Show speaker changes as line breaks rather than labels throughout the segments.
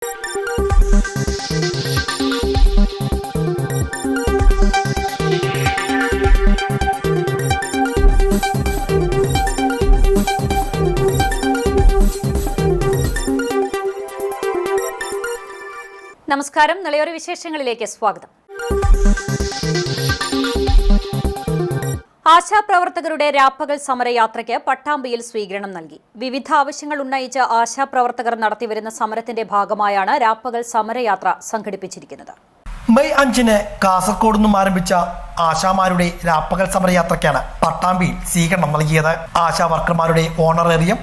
നമസ്കാരം. നിളയോര വിശേഷങ്ങളിലേക്ക് സ്വാഗതം. ആശാപ്രവർത്തകരുടെ രാപ്പകൽ സമരയാത്രയ്ക്ക് പട്ടാമ്പിയിൽ സ്വീകരണം നൽകി. വിവിധ ആവശ്യങ്ങൾ ഉന്നയിച്ച് ആശാപ്രവർത്തകർ നടത്തിവരുന്ന സമരത്തിന്റെ ഭാഗമായാണ് രാപ്പകൽ സമരയാത്ര സംഘടിപ്പിച്ചിരിക്കുന്നത്.
മെയ് 5-ന് കാസർഗോഡ് നിന്നും ആരംഭിച്ച ആശാമാരുടെ രാപ്പകൽ സമരയാത്രയ്ക്കാണ് പട്ടാമ്പിയിൽ സ്വീകരണം നൽകിയത്. ആശാ വർക്കർമാരുടെ ഓണറേറിയം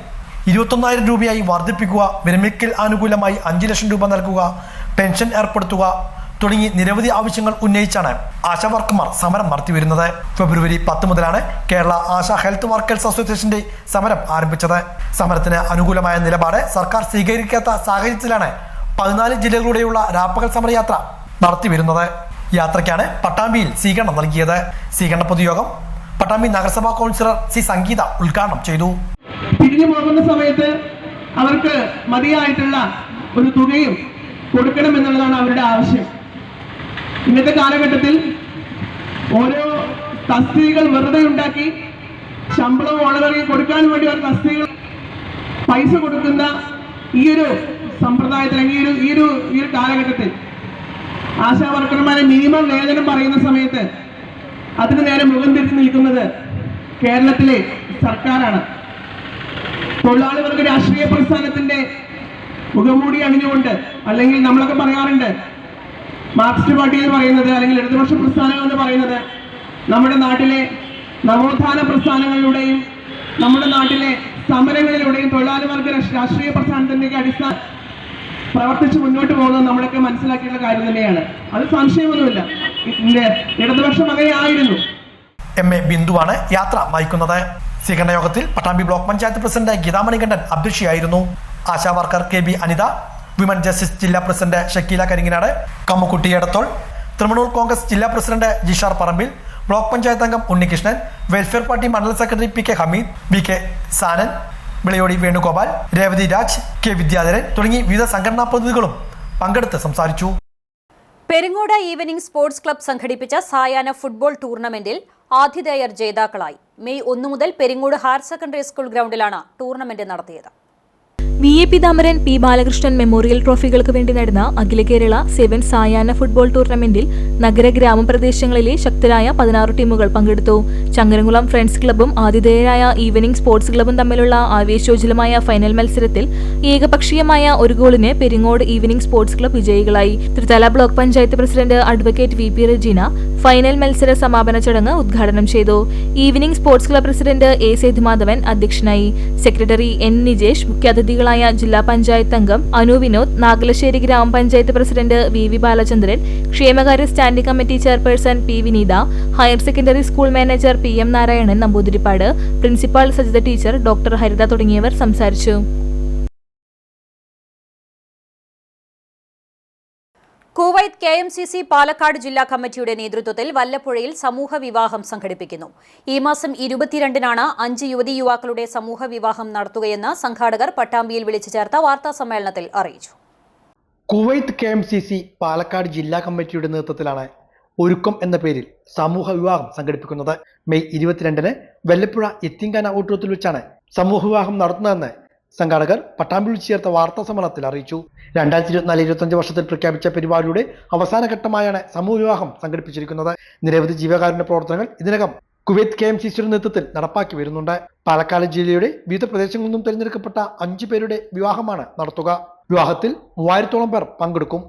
21,000 രൂപയായി വർദ്ധിപ്പിക്കുക, വിരമിക്കൽ ആനുകൂല്യമായി 5 ലക്ഷം രൂപ നൽകുക, പെൻഷൻ ഏർപ്പെടുത്തുക തുടങ്ങി നിരവധി ആവശ്യങ്ങൾ ഉന്നയിച്ചാണ് ആശാ വർക്കർമാർ സമരം നടത്തിവരുന്നത്. ഫെബ്രുവരി 10 മുതലാണ് കേരള ആശാ ഹെൽത്ത് വർക്കേഴ്സ് അസോസിയേഷന്റെ സമരം ആരംഭിച്ചത്. സമരത്തിന് അനുകൂലമായ നിലപാട് സർക്കാർ സ്വീകരിക്കാത്ത സാഹചര്യത്തിലാണ് 14 ജില്ലകളിലൂടെയുള്ള രാപ്പകൽ സമരയാത്ര നടത്തിവരുന്നത്. യാത്രയ്ക്കാണ് പട്ടാമ്പിയിൽ സ്വീകരണം നൽകിയത്. സ്വീകരണ പൊതുയോഗം പട്ടാമ്പി നഗരസഭാ കൗൺസിലർ സി സംഗീത ഉദ്ഘാടനം ചെയ്തു.
പിരിഞ്ഞു പോകുന്ന സമയത്ത് അവർക്ക് മതിയായിട്ടുള്ള ഒരു തുകയും കൊടുക്കണമെന്നുള്ളതാണ് അവരുടെ ആവശ്യം. ഇന്നത്തെ കാലഘട്ടത്തിൽ ഓരോ തസ്തികകൾ വെറുതെ ഉണ്ടാക്കി ശമ്പളവും ഓണററിയും കൊടുക്കാൻ വേണ്ടി ഒരു തസ്തികകൾ പൈസ കൊടുക്കുന്ന ഈ ഒരു സമ്പ്രദായത്തിൽ ഈ ഒരു കാലഘട്ടത്തിൽ ആശാ വർക്കർമാരെ മിനിമം വേതനം പറയുന്ന സമയത്ത് അതിന് നേരെ മുഖം തിരിച്ചു നിൽക്കുന്നത് കേരളത്തിലെ സർക്കാരാണ്. തൊഴിലാളി വർഗ രാഷ്ട്രീയ പ്രസ്ഥാനത്തിന്റെ മുഖംമൂടി അണിഞ്ഞുകൊണ്ട്, അല്ലെങ്കിൽ നമ്മളൊക്കെ പറയാറുണ്ട് മാർക്സിസ്റ്റ് പാർട്ടി എന്ന് പറയുന്നത്, അല്ലെങ്കിൽ ഇടതുപക്ഷ പ്രസ്ഥാനങ്ങൾ എന്ന് പറയുന്നത് നമ്മുടെ നാട്ടിലെ നവോത്ഥാന പ്രസ്ഥാനങ്ങളിലൂടെയും നമ്മുടെ നാട്ടിലെ സമരങ്ങളിലൂടെയും തൊഴിലാളി വർഗ രാഷ്ട്രീയ പ്രസ്ഥാനത്തിന്റെ അടിസ്ഥാനം പ്രവർത്തിച്ച് മുന്നോട്ട് പോകുന്നത് നമ്മളൊക്കെ മനസ്സിലാക്കിയുള്ള കാര്യം തന്നെയാണ്. അത് സംശയമൊന്നുമില്ല. ഇടതുപക്ഷം അങ്ങനെയായിരുന്നു.
MA ബിന്ദുവാണ് യാത്ര നയിക്കുന്നത്. സ്വീകരണ യോഗത്തിൽ പട്ടാമ്പി ബ്ലോക്ക് പഞ്ചായത്ത് പ്രസിഡന്റ് ഗീതാമണികണ്ഠൻ അധ്യക്ഷയായിരുന്നു. ASHA worker KB Anitha, women justice ജില്ലാ പ്രസിഡന്റ് ഷക്കീല കരിങ്ങിനാട്, കമ്മുക്കുട്ടി എടത്തോൾ, തൃണമൂൽ കോൺഗ്രസ് ജില്ലാ പ്രസിഡന്റ് ജിഷാർ പറമ്പിൽ, ബ്ലോക്ക് പഞ്ചായത്ത് അംഗം ഉണ്ണികൃഷ്ണൻ, വെൽഫെയർ പാർട്ടി മണ്ഡലം secretary PK Hameed, BK Sanan, Vilayodi Venugopal, Revathi Raj, K Vidyadharan തുടങ്ങി വിവിധ സംഘടനാ പ്രതിനിധികളും പങ്കെടുത്ത് സംസാരിച്ചു.
പെരിങ്ങോട് ഈവനിംഗ് സ്പോർട്സ് ക്ലബ്ബ് സംഘടിപ്പിച്ച സായാഹ്ന ഫുട്ബോൾ ടൂർണമെന്റിൽ ആതിഥേയർ ജേതാക്കളായി. മെയ് 1 മുതൽ പെരിങ്ങോട് ഹയർ സെക്കൻഡറി സ്കൂൾ ഗ്രൗണ്ടിലാണ് ടൂർണമെന്റ് നടത്തിയത്.
VA Peethambaran, P Balakrishnan memorial ട്രോഫികൾക്ക് വേണ്ടി നടന്ന അഖില കേരള 7 സായാഹ്ന ഫുട്ബോൾ ടൂർണമെന്റിൽ നഗര ഗ്രാമപ്രദേശങ്ങളിലെ ശക്തരായ 16 ടീമുകൾ പങ്കെടുത്തു. ചങ്ങരംകുളം ഫ്രണ്ട്സ് ക്ലബ്ബും ആതിഥേയരായ ഈവനിംഗ് സ്പോർട്സ് ക്ലബ്ബും തമ്മിലുള്ള ആവേശോജ്വലമായ ഫൈനൽ മത്സരത്തിൽ ഏകപക്ഷീയമായ ഒരു ഗോളിന് പെരിങ്ങോട് ഈവനിംഗ് സ്പോർട്സ് ക്ലബ്ബ് വിജയികളായി. Thrithala block panchayat president advocate VP Rejeena final മത്സര സമാപന ചടങ്ങ് ഉദ്ഘാടനം ചെയ്തു. Evening sports club president A Sethumadhavan അധ്യക്ഷനായി. സെക്രട്ടറി N നിജേഷ്, മുഖ്യാതിഥികളായ ജില്ലാ പഞ്ചായത്ത് അംഗം അനു വിനോദ്, നാഗലശ്ശേരി ഗ്രാമപഞ്ചായത്ത് പ്രസിഡന്റ് VV ബാലചന്ദ്രൻ, ക്ഷേമകാര്യ standing committee chairperson P Vineetha, higher secondary school manager PM Narayanan Namboothiripad, principal Sajitha teacher, doctor Haritha തുടങ്ങിയവർ സംസാരിച്ചു.
കുവൈത്ത് KMCC പാലക്കാട് ജില്ലാ കമ്മിറ്റിയുടെ നേതൃത്വത്തിൽ വല്ലപ്പുഴയിൽ സമൂഹ വിവാഹം സംഘടിപ്പിക്കുന്നു. ഈ മാസം 22-നാണ് 5 യുവതീ യുവാക്കളുടെ സമൂഹ വിവാഹം നടത്തുകയെന്ന് സംഘാടകർ പട്ടാമ്പിയിൽ വിളിച്ചു ചേർത്ത വാർത്താ സമ്മേളനത്തിൽ അറിയിച്ചു.
കുവൈത്ത് KMCC പാലക്കാട് ജില്ലാ കമ്മിറ്റിയുടെ നേതൃത്വത്തിലാണ് ഒരുക്കം എന്ന പേരിൽ സമൂഹ വിവാഹം സംഘടിപ്പിക്കുന്നത്. മെയ് 22-ന് വല്ലപ്പുഴ എത്തിങ്കാന ഊട്ടുവത്തിൽ വെച്ചാണ് സമൂഹ വിവാഹം നടത്തുന്നതെന്ന് സംഘാടകർ പട്ടാമ്പി വിളിച്ചു ചേർത്ത വാർത്താ സമ്മേളനത്തിൽ അറിയിച്ചു. 2024-25 വർഷത്തിൽ പ്രഖ്യാപിച്ച പരിപാടിയുടെ അവസാന ഘട്ടമായാണ് സമൂഹ വിവാഹം സംഘടിപ്പിച്ചിരിക്കുന്നത്. നിരവധി ജീവകാരുണ്യ പ്രവർത്തനങ്ങൾ ഇതിനകം കുവൈത്ത് KMCCയുടെ നേതൃത്വത്തിൽ നടപ്പാക്കി വരുന്നുണ്ട്. പാലക്കാട് ജില്ലയുടെ വിവിധ പ്രദേശങ്ങളിൽ നിന്നും തിരഞ്ഞെടുക്കപ്പെട്ട 5 പേരുടെ വിവാഹമാണ് നടത്തുക. വിവാഹത്തിൽ 3000-ഓളം പേർ പങ്കെടുക്കും.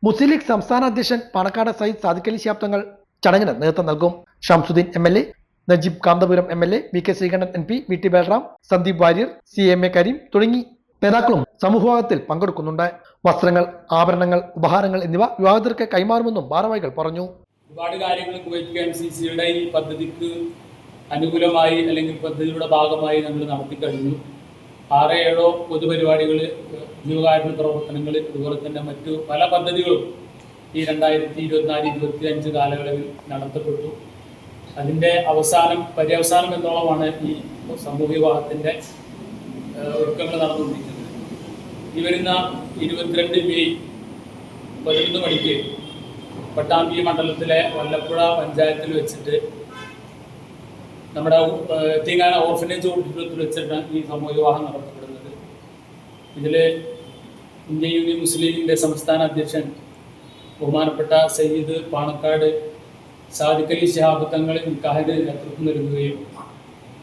മുസ്ലിം ലീഗ് സംസ്ഥാന അധ്യക്ഷൻ പാണക്കാട് സയ്യിദ് സാദിഖ് അലി ശിഹാബ് തങ്ങൾ ചടങ്ങിന് നേതൃത്വം നൽകും. Shamsuddin MLA, Najeeb Kanthapuram MLA, VK Sreekandan MP, VT Balram, Sandeep Warrier, CMA Kareem തുടങ്ങി നേതാക്കളും സമൂഹത്തിൽ പങ്കെടുക്കുന്നുണ്ട്. വസ്ത്രങ്ങൾ, ആഭരണങ്ങൾ, ഉപഹാരങ്ങൾ എന്നിവ വിവാഹിതർക്ക് കൈമാറുമെന്നും ഭാരവാഹികൾ പറഞ്ഞു.
ഒരുപാട് കാര്യങ്ങൾ കുവൈത്ത് KMCCയുടെ ഈ പദ്ധതിക്ക് അനുകൂലമായി അല്ലെങ്കിൽ പദ്ധതിയുടെ ഭാഗമായി നമ്മൾ നടത്തിക്കഴിഞ്ഞു. 6-7 പൊതുപരിപാടികൾ, ജീവകാരുണ്യ പ്രവർത്തനങ്ങൾ, അതുപോലെ തന്നെ മറ്റു പല പദ്ധതികളും ഈ 2024-25 കാലയളവിൽ നടത്തപ്പെട്ടു. അതിൻ്റെ പര്യവസാനം എന്നോളമാണ് ഈ സമൂഹ വിവാഹത്തിൻ്റെ ഒരുക്കങ്ങൾ നടന്നുകൊണ്ടിരിക്കുന്നത്. ഈ ഈ വരുന്ന 22 മെയ് 11 മണിക്ക് പട്ടാമ്പി മണ്ഡലത്തിലെ വല്ലപ്പുഴ പഞ്ചായത്തിൽ വെച്ചിട്ട് നമ്മുടെ എത്തിങ്ങാന ഓർഫനേജ് ഓഡിറ്റോറിയത്തിൽ വെച്ചിട്ടാണ് ഈ സമൂഹ വിവാഹം നടത്തപ്പെടുന്നത്. ഇതിൽ ഇന്ത്യൻ യൂണിയൻ മുസ്ലിം ലീഗിൻ്റെ സംസ്ഥാന അധ്യക്ഷൻ ബഹുമാനപ്പെട്ട സയ്യിദ് പാണക്കാട് സാദിഖ് അലി ശിഹാബ് തങ്ങൾ നിക്കാഹിന് നേതൃത്വം നൽകുകയും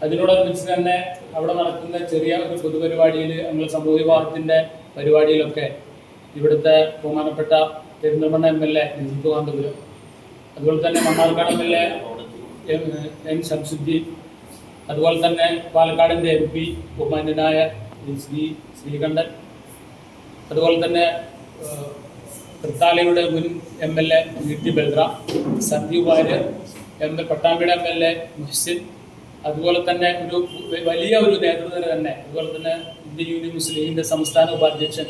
അതിനോടനുബന്ധിച്ച് തന്നെ അവിടെ നടക്കുന്ന ചെറിയ ഒരു പൊതുപരിപാടിയിൽ ഞങ്ങൾ സമൂഹ വിവാഹത്തിൻ്റെ പരിപാടിയിലൊക്കെ ഇവിടുത്തെ ബഹുമാനപ്പെട്ട പെരിന്തൽമണ്ണ MLA നജീബ് കാന്തപുരം, അതുപോലെ തന്നെ മണ്ണാർക്കാട് MLA എൻ ശംസുദ്ദീൻ, അതുപോലെ തന്നെ പാലക്കാടിൻ്റെ MP ബഹുമാന്യനായ ശ്രീകണ്ഠൻ, അതുപോലെ തന്നെ തൃത്താലയുടെ മുൻ MLA VT Balram, Sandeep Warrier, പട്ടാമ്പിയുടെ MLA Muhsin, അതുപോലെ തന്നെ ഒരു വലിയ ഒരു നേതൃത്വം തന്നെ, അതുപോലെ തന്നെ ഇന്ത്യൻ യൂണിയൻ മുസ്ലിം ലീഗിൻ്റെ സംസ്ഥാന ഉപാധ്യക്ഷൻ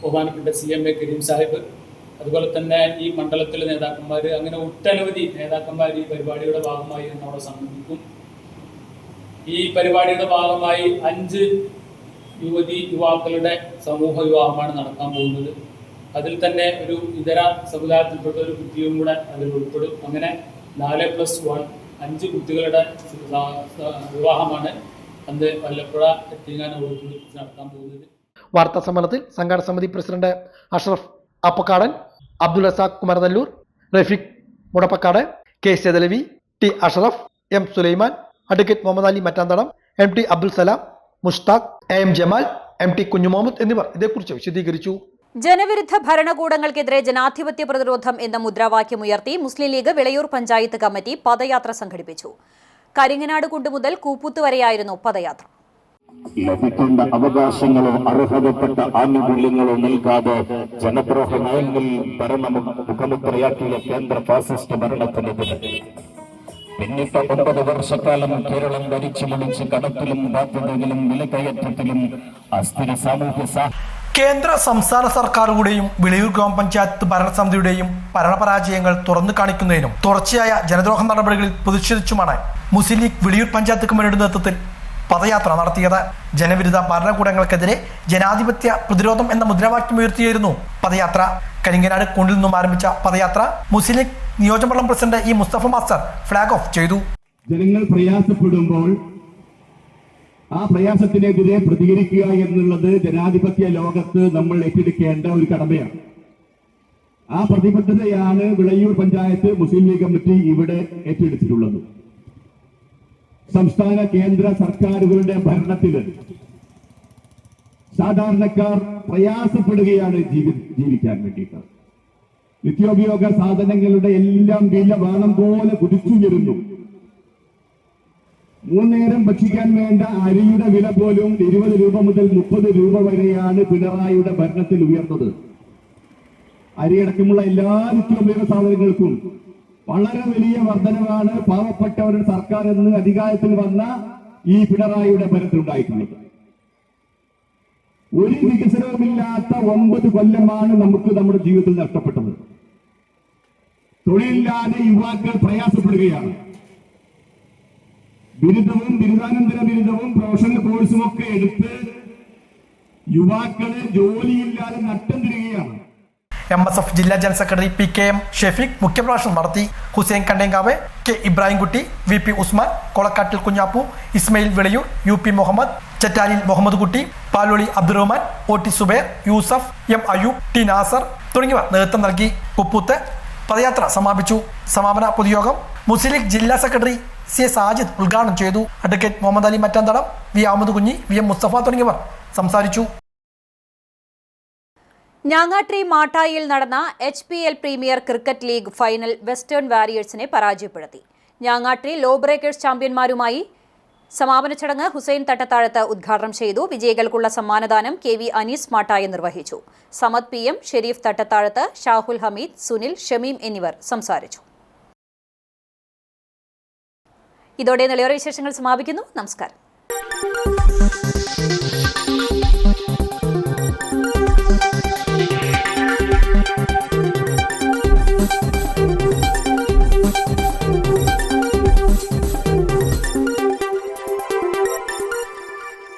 ബഹുമാനപ്പെട്ട CMA കരീം സാഹിബ്, അതുപോലെ തന്നെ ഈ മണ്ഡലത്തിലെ നേതാക്കന്മാർ, അങ്ങനെ ഒട്ടനവധി നേതാക്കന്മാർ ഈ പരിപാടിയുടെ ഭാഗമായി നമ്മളെ സംബന്ധിക്കും. ഈ പരിപാടിയുടെ ഭാഗമായി 5 യുവാക്കളുടെ സമൂഹ വിവാഹമാണ് നടക്കാൻ പോകുന്നത്. അതിൽ തന്നെ ഒരു ഇതര സമുദായത്തിൽപ്പെട്ട ഒരു കുട്ടിയും കൂടെ അതിൽ ഉൾപ്പെടും. അങ്ങനെ 4+1 5 കുട്ടികളുടെ വിവാഹമാണ് അന്ന് വല്ലപ്പുഴ എത്തിങ്ങാന ഓഡിറ്റോറിയത്തിൽ നടത്താൻ പോകുന്നത്.
വാർത്താ സമ്മേളനത്തിൽ സംഘാടക സമിതി president Ashraf Appakkadan, Abdul Razak Kumaranellur, Rafeeq Mudappakkad, K Sethalavi, T Ashraf, M Sulaiman, advocate Muhammad Ali Mattanthadam, MT Abdul Salam, Mushtaq, AM Jamal, MT Kunhumuhammad എന്നിവർ ഇതേക്കുറിച്ച് വിശദീകരിച്ചു.
ജനവിരുദ്ധ ഭരണകൂടങ്ങൾക്കെതിരെ ജനാധിപത്യ പ്രതിരോധം എന്ന മുദ്രാവാക്യമുയർത്തി മുസ്ലിം ലീഗ് വിളയൂർ പഞ്ചായത്ത് കമ്മിറ്റി പദയാത്ര സംഘടിപ്പിച്ചു. കരിങ്ങനാട് കുണ്ട് മുതൽ കൂപ്പുത്ത് വരെയായിരുന്നു പദയാത്ര.
ലഭിക്കേണ്ട അവകാശങ്ങളോ അർഹതപ്പെട്ട ആനുകൂല്യങ്ങളോ നൽകാതെ ജനദ്രോഹ നയങ്ങളിൽ ഭരണം മുഖമുദ്രയാക്കിയ കേന്ദ്ര ഫാസിസ്റ്റ് ഭരണത്തിനെതിരെ പിന്നിട്ട 9 വർഷക്കാലം കേരളം ഭരിച്ചു മുടിച്ച് കടത്തിലും ബാധ്യതയിലും വിലക്കയറ്റത്തിലും അസ്ഥിര സാമൂഹ്യ
കേന്ദ്ര സംസ്ഥാന സർക്കാരുകളുടെയും വിളയൂർ ഗ്രാമപഞ്ചായത്ത് ഭരണസമിതിയുടെയും ഭരണപരാജയങ്ങൾ തുറന്നു കാണിക്കുന്നതിനും തുടർച്ചയായ ജനദ്രോഹ നടപടികളിൽ പ്രതിഷേധിച്ചുമാണ് മുസ്ലിം ലീഗ് വിളയൂർ പഞ്ചായത്ത് കമ്മിറ്റിയുടെ നേതൃത്വത്തിൽ പദയാത്ര നടത്തിയത്. ജനവിരുദ്ധ ഭരണകൂടങ്ങൾക്കെതിരെ ജനാധിപത്യ പ്രതിരോധം എന്ന മുദ്രാവാക്യമുയർത്തിയായിരുന്നു പദയാത്ര. കരിങ്ങനാട് കുണ്ടിൽ നിന്നും ആരംഭിച്ച പദയാത്ര മുസ്ലിം ലീഗ് നിയോജകമണ്ഡലം president E Mustafa master flag off ചെയ്തു.
ജനങ്ങൾ പ്രയാസപ്പെടുമ്പോൾ ആ പ്രയാസത്തിനെതിരെ പ്രതികരിക്കുക എന്നുള്ളത് ജനാധിപത്യ ലോകത്ത് നമ്മൾ ഏറ്റെടുക്കേണ്ട ഒരു കടമയാണ്. ആ പ്രതിബദ്ധതയാണ് വിളയൂർ പഞ്ചായത്ത് മുസ്ലിം ലീഗ് കമ്മിറ്റി ഇവിടെ ഏറ്റെടുത്തിട്ടുള്ളത്. സംസ്ഥാന കേന്ദ്ര സർക്കാരുകളുടെ ഭരണത്തിൽ സാധാരണക്കാർ പ്രയാസപ്പെടുകയാണ് ജീവിക്കാൻ വേണ്ടിയിട്ട്. നിത്യോപയോഗ സാധനങ്ങളുടെ എല്ലാം വില വേണം പോലെ കുതിച്ചുയരുന്നു. 3 നേരം ഭക്ഷിക്കാൻ വേണ്ട അരിയുടെ വില പോലും 20 രൂപ മുതൽ 30 രൂപ വരെയാണ് പിണറായിയുടെ ഭരണത്തിൽ ഉയർന്നത്. അരിയടക്കമുള്ള എല്ലാ നിത്യോപയോഗ സാധനങ്ങൾക്കും വളരെ വലിയ വർധനവാണ് പാവപ്പെട്ടവരുടെ സർക്കാർ എന്ന് അധികാരത്തിൽ വന്ന ഈ പിണറായിയുടെ ഭരണത്തിലുണ്ടായിട്ടുള്ളത്. ഒരു വികസനവുമില്ലാത്ത 9 കൊല്ലമാണ് നമുക്ക് നമ്മുടെ ജീവിതത്തിൽ നഷ്ടപ്പെട്ടത്. തൊഴിലില്ലാതെ യുവാക്കൾ പ്രയാസപ്പെടുകയാണ്. ബിരുദവും ബിരുദാനന്തര ബിരുദവും പ്രൊഫഷണൽ കോഴ്സും ഒക്കെ എടുത്ത് യുവാക്കള് ജോലിയില്ലാതെ നട്ടം തിരികെയാണ്.
MSF ജില്ലാ ജനറൽ സെക്രട്ടറി PKM ഷെഫീഖ് മുഖ്യപ്രഭാഷണം നടത്തി. Hussain Kandenkavu, K Ibrahimkutty, VP Usman, കൊളക്കാട്ടിൽ Kunjappu, Ismail Vilayur, UP Muhammad, ചെറ്റാലിൽ Muhammad കുട്ടി, Paloli Abdurahman, OT Zubair, Yusuf, M Ayyub, T Nasar തുടങ്ങിയവർ നേതൃത്വം നൽകി. കുപ്പൂത്ത് പദയാത്ര സമാപിച്ചു. സമാപന പൊതുയോഗം മുസ്ലിം ലീഗ് ജില്ലാ സെക്രട്ടറി C സാജിദ് ഉദ്ഘാടനം ചെയ്തു. Advocate Muhammad Ali Mattanthadam, V Ahammed Kunhi, VM Musthafa തുടങ്ങിയവർ സംസാരിച്ചു.
ഞാങ്ങാട്രി മാട്ടായിൽ നടന്ന HPL premier cricket league final western വാരിയേഴ്സിനെ പരാജയപ്പെടുത്തി. ഞാങ്ങാട്രി ലോ ബ്രേക്കേഴ്സ് ചാമ്പ്യന്മാരുമായി സമാപന ചടങ്ങ് ഹുസൈൻ തട്ടത്താഴത്ത് ഉദ്ഘാടനം ചെയ്തു. വിജയികൾക്കുള്ള സമ്മാനദാനം KV അനീസ് മാട്ടായ നിർവഹിച്ചു. സമദ് PM, ഷെരീഫ് തട്ടത്താഴത്ത്, ഷാഹുൽ ഹമീദ്, സുനിൽ, ഷമീം എന്നിവർ സംസാരിച്ചു. ഇതോടെ നിളയോര വിശേഷങ്ങൾ സമാപിക്കുന്നു. നമസ്കാരം.